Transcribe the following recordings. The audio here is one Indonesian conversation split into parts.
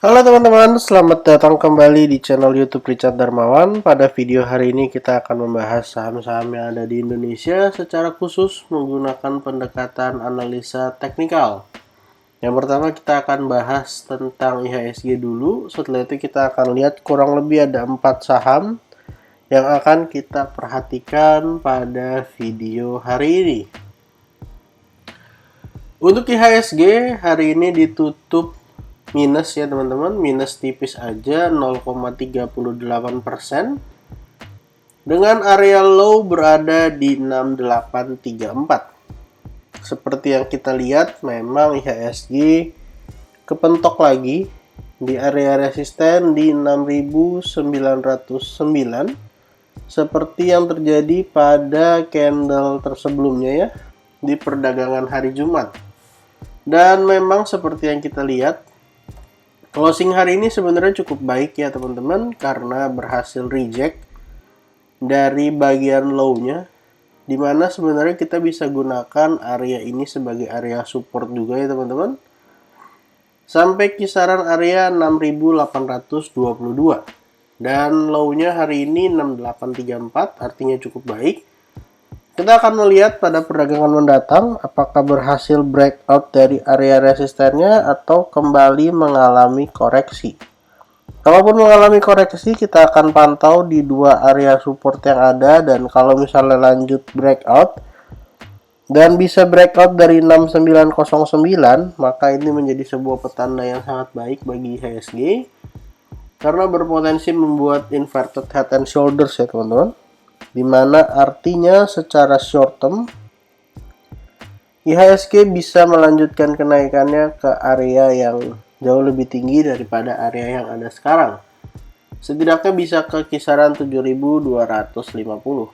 Halo teman-teman, selamat datang kembali di channel YouTube Richard Darmawan. Pada video hari ini kita akan membahas saham-saham yang ada di Indonesia secara khusus menggunakan pendekatan analisa teknikal. Yang pertama kita akan bahas tentang IHSG dulu. Setelah itu kita akan lihat kurang lebih ada 4 saham yang akan kita perhatikan pada video hari ini. Untuk IHSG hari ini ditutup minus ya teman-teman, minus tipis aja 0,38% dengan area low berada di 6834. Seperti yang kita lihat, memang IHSG kepentok lagi di area resisten di 6909 seperti yang terjadi pada candle tersebelumnya ya, di perdagangan hari Jumat. Dan memang seperti yang kita lihat, closing hari ini sebenarnya cukup baik ya teman-teman, karena berhasil reject dari bagian low-nya, dimana sebenarnya kita bisa gunakan area ini sebagai area support juga ya teman-teman, sampai kisaran area 6822, dan low-nya hari ini 6834, artinya cukup baik. Kita akan melihat pada perdagangan mendatang apakah berhasil breakout dari area resistennya atau kembali mengalami koreksi. Kalaupun mengalami koreksi, kita akan pantau di dua area support yang ada, dan kalau misalnya lanjut breakout dan bisa breakout dari 6909, maka ini menjadi sebuah petanda yang sangat baik bagi IHSG karena berpotensi membuat inverted head and shoulders ya teman-teman, dimana artinya secara short term IHSG bisa melanjutkan kenaikannya ke area yang jauh lebih tinggi daripada area yang ada sekarang. Setidaknya bisa ke kisaran 7250.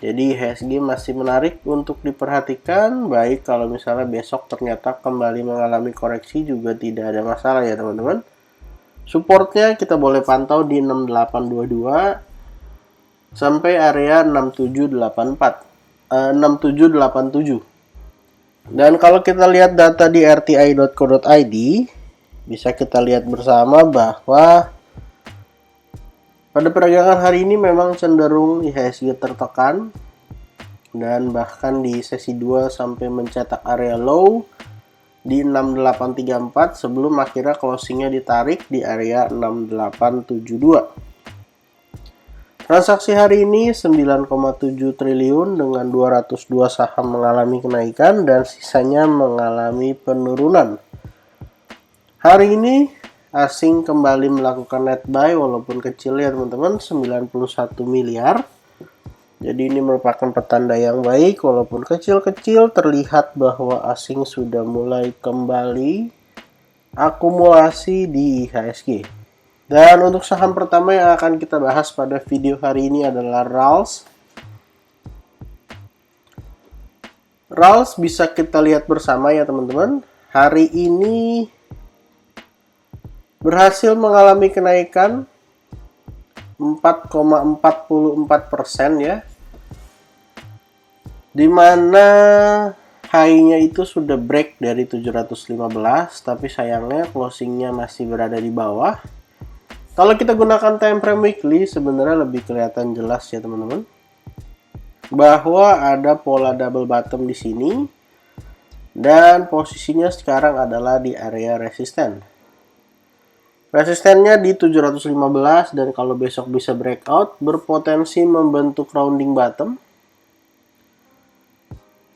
Jadi IHSG masih menarik untuk diperhatikan, baik kalau misalnya besok ternyata kembali mengalami koreksi juga tidak ada masalah ya teman-teman. Supportnya kita boleh pantau di 6822 sampai area 6787. Dan kalau kita lihat data di rti.co.id, bisa kita lihat bersama bahwa pada perdagangan hari ini memang cenderung IHSG tertekan, dan bahkan di sesi 2 sampai mencetak area low di 6834 sebelum akhirnya closingnya ditarik di area 6872. Transaksi hari ini 9,7 triliun dengan 202 saham mengalami kenaikan dan sisanya mengalami penurunan. Hari ini asing kembali melakukan net buy walaupun kecil ya teman-teman, 91 miliar. Jadi ini merupakan petanda yang baik, walaupun kecil-kecil terlihat bahwa asing sudah mulai kembali akumulasi di IHSG. Dan untuk saham pertama yang akan kita bahas pada video hari ini adalah RALS. RALS bisa kita lihat bersama ya teman-teman. Hari ini berhasil mengalami kenaikan 4,44% ya. Dimana high-nya itu sudah break dari 715, tapi sayangnya closingnya masih berada di bawah. Kalau kita gunakan time frame weekly sebenarnya lebih kelihatan jelas ya teman-teman, bahwa ada pola double bottom di sini dan posisinya sekarang adalah di area resisten. Resistennya di 715, dan kalau besok bisa breakout berpotensi membentuk rounding bottom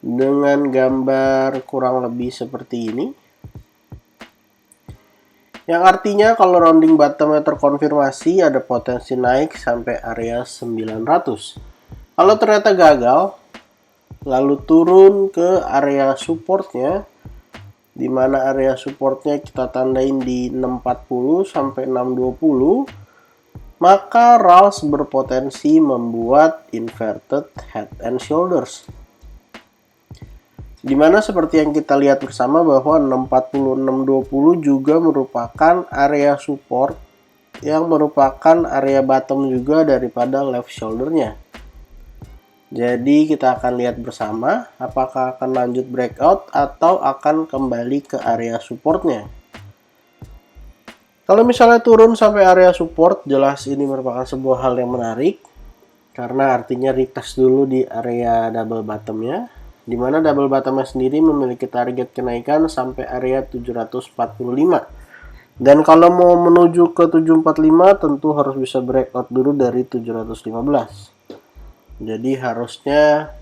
dengan gambar kurang lebih seperti ini. Yang artinya kalau rounding bottomnya terkonfirmasi ada potensi naik sampai area 900. Kalau ternyata gagal, lalu turun ke area supportnya, di mana area supportnya kita tandain di 640 sampai 620, maka RALS berpotensi membuat inverted head and shoulders. Dimana seperti yang kita lihat bersama bahwa 640-620 juga merupakan area support yang merupakan area bottom juga daripada left shouldernya. Jadi kita akan lihat bersama apakah akan lanjut breakout atau akan kembali ke area supportnya. Kalau misalnya turun sampai area support, jelas ini merupakan sebuah hal yang menarik karena artinya retest dulu di area double bottomnya, di mana double bottomnya sendiri memiliki target kenaikan sampai area 745. Dan kalau mau menuju ke 745 tentu harus bisa breakout dulu dari 715. Jadi harusnya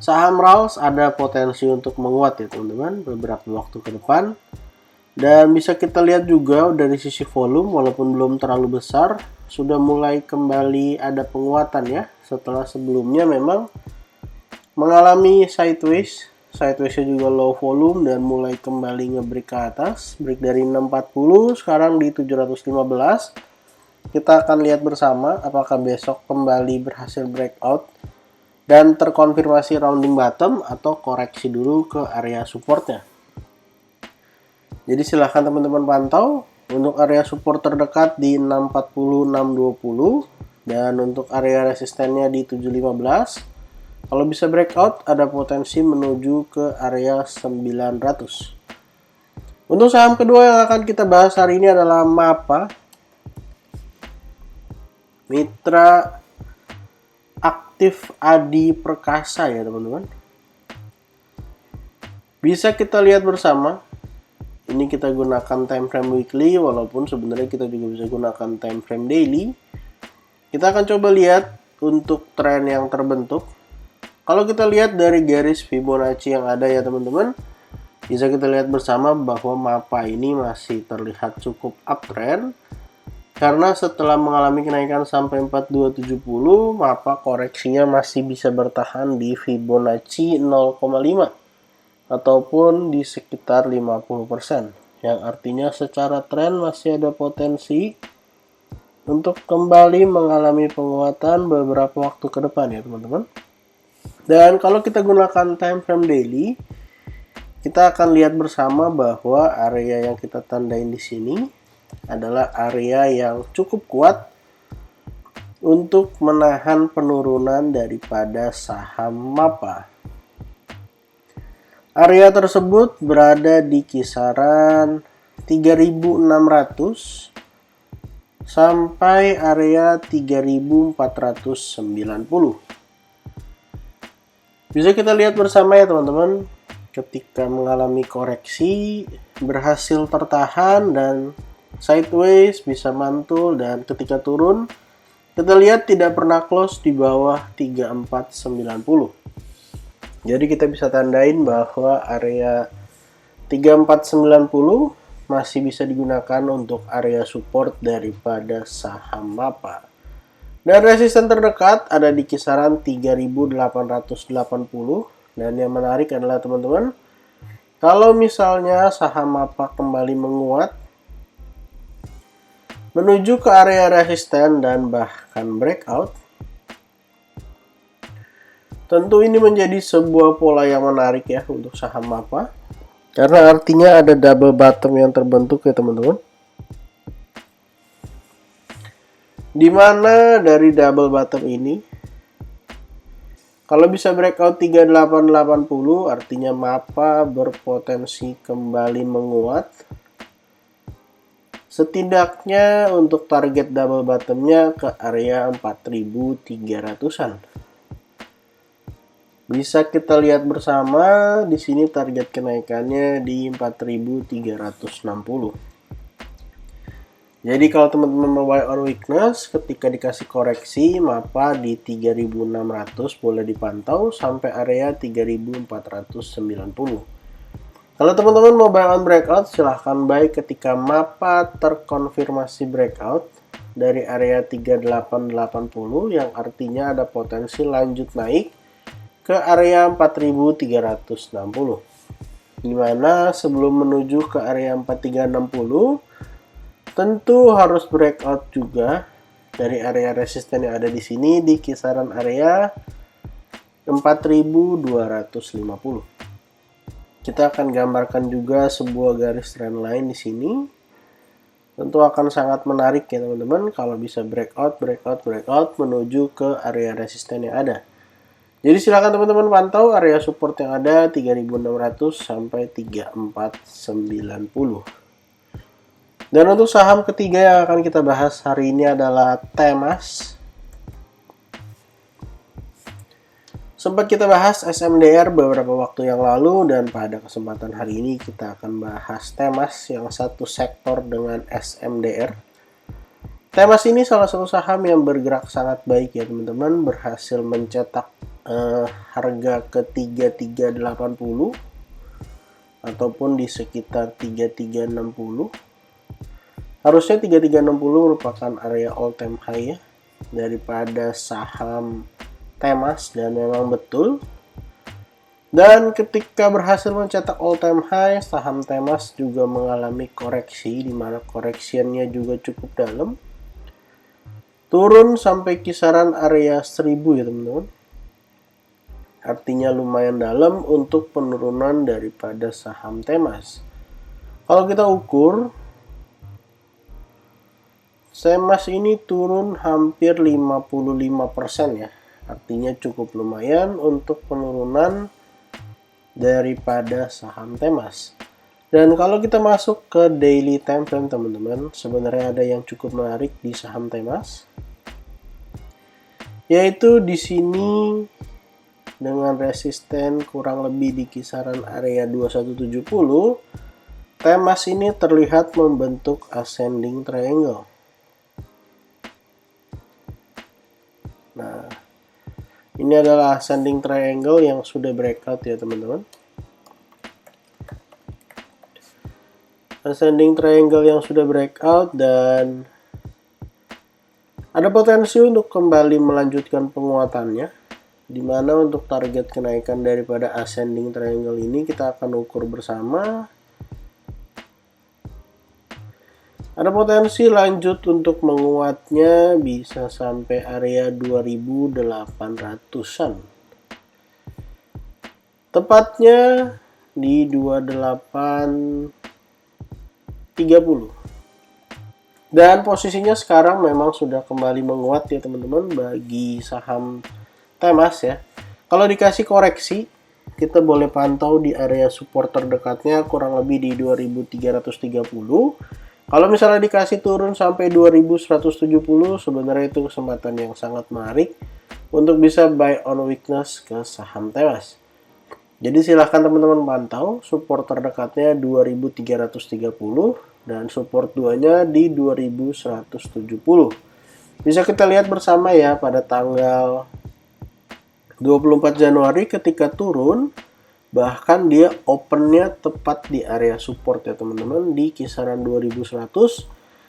saham RALS ada potensi untuk menguat ya teman-teman beberapa waktu ke depan. Dan bisa kita lihat juga dari sisi volume, walaupun belum terlalu besar, sudah mulai kembali ada penguatan ya, setelah sebelumnya memang mengalami sideways. Sidewaysnya juga low volume dan mulai kembali ngebreak ke atas, break dari 640 sekarang di 715. Kita akan lihat bersama apakah besok kembali berhasil breakout dan terkonfirmasi rounding bottom atau koreksi dulu ke area supportnya. Jadi silahkan teman-teman pantau untuk area support terdekat di 640 620 dan untuk area resistennya di 715. Kalau bisa breakout ada potensi menuju ke area 900. Untuk saham kedua yang akan kita bahas hari ini adalah MAPA, Mitra Aktif Adi Perkasa ya teman-teman. Bisa kita lihat bersama. Ini kita gunakan time frame weekly, walaupun sebenarnya kita juga bisa gunakan time frame daily. Kita akan coba lihat untuk tren yang terbentuk. Kalau kita lihat dari garis Fibonacci yang ada ya teman-teman, bisa kita lihat bersama bahwa MAPA ini masih terlihat cukup uptrend. Karena setelah mengalami kenaikan sampai 4270, MAPA koreksinya masih bisa bertahan di Fibonacci 0,5. Ataupun di sekitar 50%, yang artinya secara tren masih ada potensi untuk kembali mengalami penguatan beberapa waktu ke depan ya teman-teman. Dan kalau kita gunakan time frame daily, kita akan lihat bersama bahwa area yang kita tandain di sini adalah area yang cukup kuat untuk menahan penurunan daripada saham MAPA. Area tersebut berada di kisaran 3.600 sampai area 3.490. Bisa kita lihat bersama ya teman-teman, ketika mengalami koreksi berhasil tertahan dan sideways bisa mantul, dan ketika turun kita lihat tidak pernah close di bawah 3490. Jadi kita bisa tandain bahwa area 3490 masih bisa digunakan untuk area support daripada saham MAPA. Dan resisten terdekat ada di kisaran 3880. Dan yang menarik adalah teman-teman, kalau misalnya saham MAPA kembali menguat menuju ke area resisten dan bahkan breakout, tentu ini menjadi sebuah pola yang menarik ya untuk saham MAPA. Karena artinya ada double bottom yang terbentuk ya teman-teman. Dimana dari double bottom ini, kalau bisa breakout 3880, artinya MAPA berpotensi kembali menguat. Setidaknya untuk target double bottomnya ke area 4300-an. Bisa kita lihat bersama di sini target kenaikannya di 4.360. Jadi kalau teman-teman mau buy on weakness, ketika dikasih koreksi MAPA di 3.600 boleh dipantau sampai area 3.490. Kalau teman-teman mau buy on breakout, silahkan buy ketika MAPA terkonfirmasi breakout dari area 3880, yang artinya ada potensi lanjut naik ke area 4360. Dimana sebelum menuju ke area 4360 tentu harus breakout juga dari area resisten yang ada di sini di kisaran area 4250. Kita akan gambarkan juga sebuah garis trendline di sini. Tentu akan sangat menarik ya teman-teman kalau bisa breakout menuju ke area resisten yang ada. Jadi silakan teman-teman pantau area support yang ada 3.600 sampai 3.490. Dan untuk saham ketiga yang akan kita bahas hari ini adalah Temas. Sempat kita bahas SMDR beberapa waktu yang lalu, dan pada kesempatan hari ini kita akan bahas Temas yang satu sektor dengan SMDR. Temas ini salah satu saham yang bergerak sangat baik ya teman-teman, berhasil mencetak harga ke 3380 ataupun di sekitar 3360. Harusnya 3360 merupakan area all time high ya daripada saham Temas, dan memang betul. Dan ketika berhasil mencetak all time high, saham Temas juga mengalami koreksi, di mana koreksiannya juga cukup dalam. Turun sampai kisaran area 1000 ya teman-teman. Artinya lumayan dalam untuk penurunan daripada saham Temas. Kalau kita ukur, Temas ini turun hampir 55% ya. Artinya cukup lumayan untuk penurunan daripada saham Temas. Dan kalau kita masuk ke daily time frame teman-teman, sebenarnya ada yang cukup menarik di saham Temas. Yaitu di sini dengan resisten kurang lebih di kisaran area 2170, Temas ini terlihat membentuk ascending triangle. Nah, ini adalah ascending triangle yang sudah breakout ya teman-teman. Ascending triangle yang sudah breakout dan ada potensi untuk kembali melanjutkan penguatannya, dimana untuk target kenaikan daripada ascending triangle ini kita akan ukur bersama. Ada potensi lanjut untuk menguatnya bisa sampai area 2800-an. Tepatnya di 2830. Dan posisinya sekarang memang sudah kembali menguat ya teman-teman bagi saham Temas ya. Kalau dikasih koreksi, kita boleh pantau di area support terdekatnya kurang lebih di 2330. Kalau misalnya dikasih turun sampai 2170, sebenarnya itu kesempatan yang sangat menarik untuk bisa buy on weakness ke saham Temas. Jadi silahkan teman-teman pantau support terdekatnya 2330 dan support 2-nya di 2170. Bisa kita lihat bersama ya pada tanggal 24 Januari ketika turun, bahkan dia opennya tepat di area support ya teman-teman, di kisaran 2100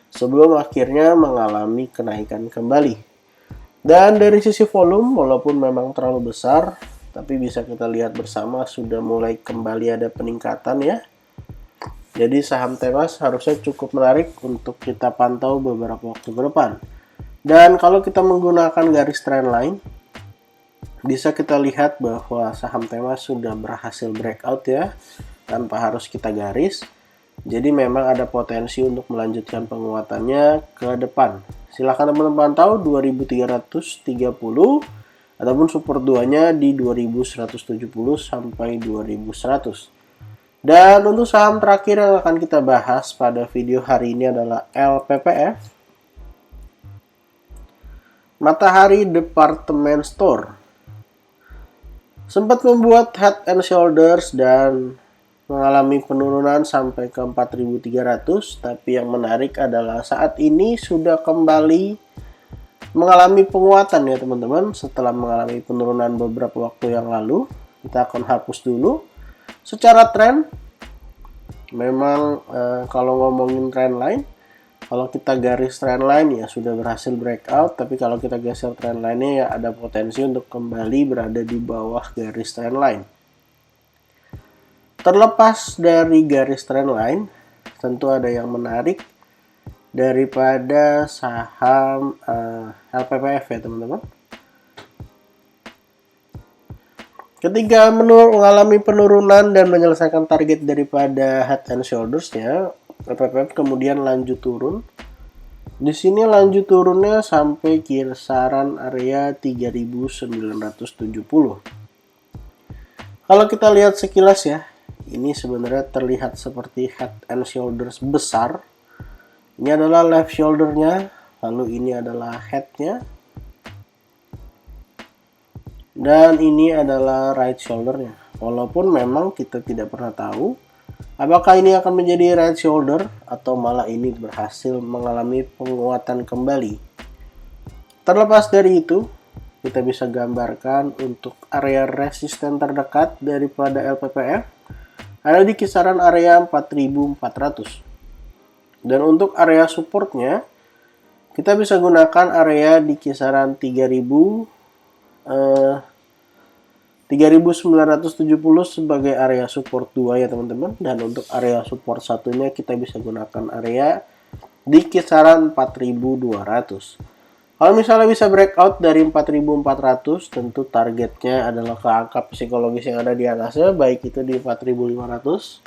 sebelum akhirnya mengalami kenaikan kembali. Dan dari sisi volume, walaupun memang terlalu besar, tapi bisa kita lihat bersama sudah mulai kembali ada peningkatan ya. Jadi saham Temas harusnya cukup menarik untuk kita pantau beberapa waktu ke depan. Dan kalau kita menggunakan garis trendline, bisa kita lihat bahwa saham Temas sudah berhasil breakout ya, tanpa harus kita garis. Jadi memang ada potensi untuk melanjutkan penguatannya ke depan. Silahkan teman-teman pantau 2330 ataupun support 2-nya di 2170 sampai 2100. Dan untuk saham terakhir yang akan kita bahas pada video hari ini adalah LPPF, Matahari Department Store. Sempat membuat head and shoulders dan mengalami penurunan sampai ke 4300, tapi yang menarik adalah saat ini sudah kembali mengalami penguatan ya teman-teman setelah mengalami penurunan beberapa waktu yang lalu. Kita akan hapus dulu. Secara tren memang kalau ngomongin trend line, kalau kita garis trend line ya sudah berhasil breakout, tapi kalau kita geser trend line-nya ya ada potensi untuk kembali berada di bawah garis trend line. Terlepas dari garis trend line, tentu ada yang menarik daripada saham LPPF ya teman-teman. Ketika mengalami penurunan dan menyelesaikan target daripada head and shoulders-nya, LPPF kemudian lanjut turun. Di sini lanjut turunnya sampai kisaran area 3970. Kalau kita lihat sekilas ya, ini sebenarnya terlihat seperti head and shoulders besar Ini adalah left shoulder-nya, lalu ini adalah head-nya, dan ini adalah right shoulder-nya. Walaupun memang kita tidak pernah tahu apakah ini akan menjadi right shoulder atau malah ini berhasil mengalami penguatan kembali. Terlepas dari itu, kita bisa gambarkan untuk area resisten terdekat daripada LPPF ada di kisaran area 4400. Dan untuk area supportnya, kita bisa gunakan area di kisaran 3970 sebagai area support 2 ya teman-teman. Dan untuk area support satunya kita bisa gunakan area di kisaran 4200. Kalau misalnya bisa breakout dari 4400, tentu targetnya adalah ke angka psikologis yang ada di atasnya, baik itu di 4500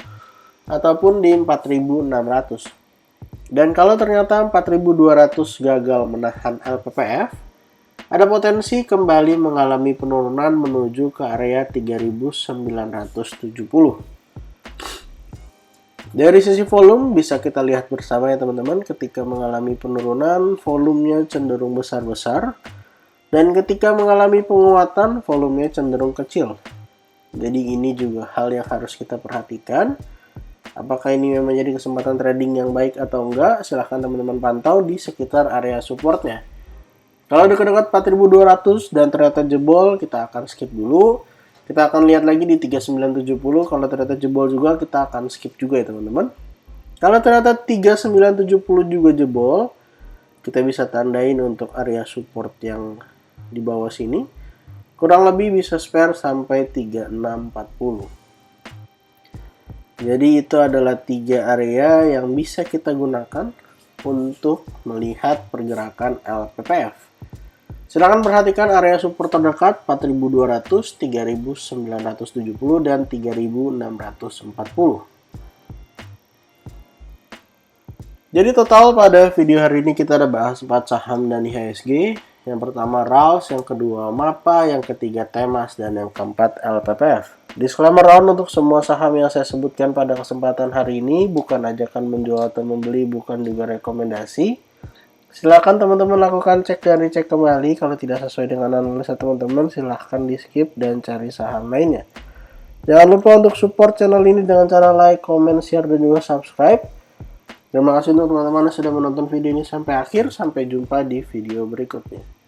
ataupun di 4600. Dan kalau ternyata 4200 gagal menahan LPPF, ada potensi kembali mengalami penurunan menuju ke area 3970. Dari sisi volume bisa kita lihat bersama ya teman-teman, ketika mengalami penurunan volumenya cenderung besar-besar, dan ketika mengalami penguatan volumenya cenderung kecil. Jadi ini juga hal yang harus kita perhatikan. Apakah ini memang jadi kesempatan trading yang baik atau enggak, silahkan teman-teman pantau di sekitar area supportnya. Kalau dekat-dekat 4200 dan ternyata jebol, kita akan skip dulu. Kita akan lihat lagi di 3970, kalau ternyata jebol juga kita akan skip juga ya teman-teman. Kalau ternyata 3970 juga jebol, kita bisa tandain untuk area support yang di bawah sini. Kurang lebih bisa spare sampai 3640. Jadi itu adalah 3 area yang bisa kita gunakan untuk melihat pergerakan LPPF. Silakan perhatikan area support terdekat 4200, 3970 dan 3640. Jadi total pada video hari ini kita ada bahas 4 saham dan IHSG. Yang pertama RALS, yang kedua MAPA, yang ketiga Temas, dan yang keempat LPPF. Disclaimer round untuk semua saham yang saya sebutkan pada kesempatan hari ini bukan ajakan menjual atau membeli, bukan juga rekomendasi. Silakan teman-teman lakukan cek dan recheck kembali. Kalau tidak sesuai dengan analisa teman-teman, silahkan di skip dan cari saham lainnya. Jangan lupa untuk support channel ini dengan cara like, comment, share, dan juga subscribe. Terima kasih untuk teman-teman yang sudah menonton video ini sampai akhir. Sampai jumpa di video berikutnya.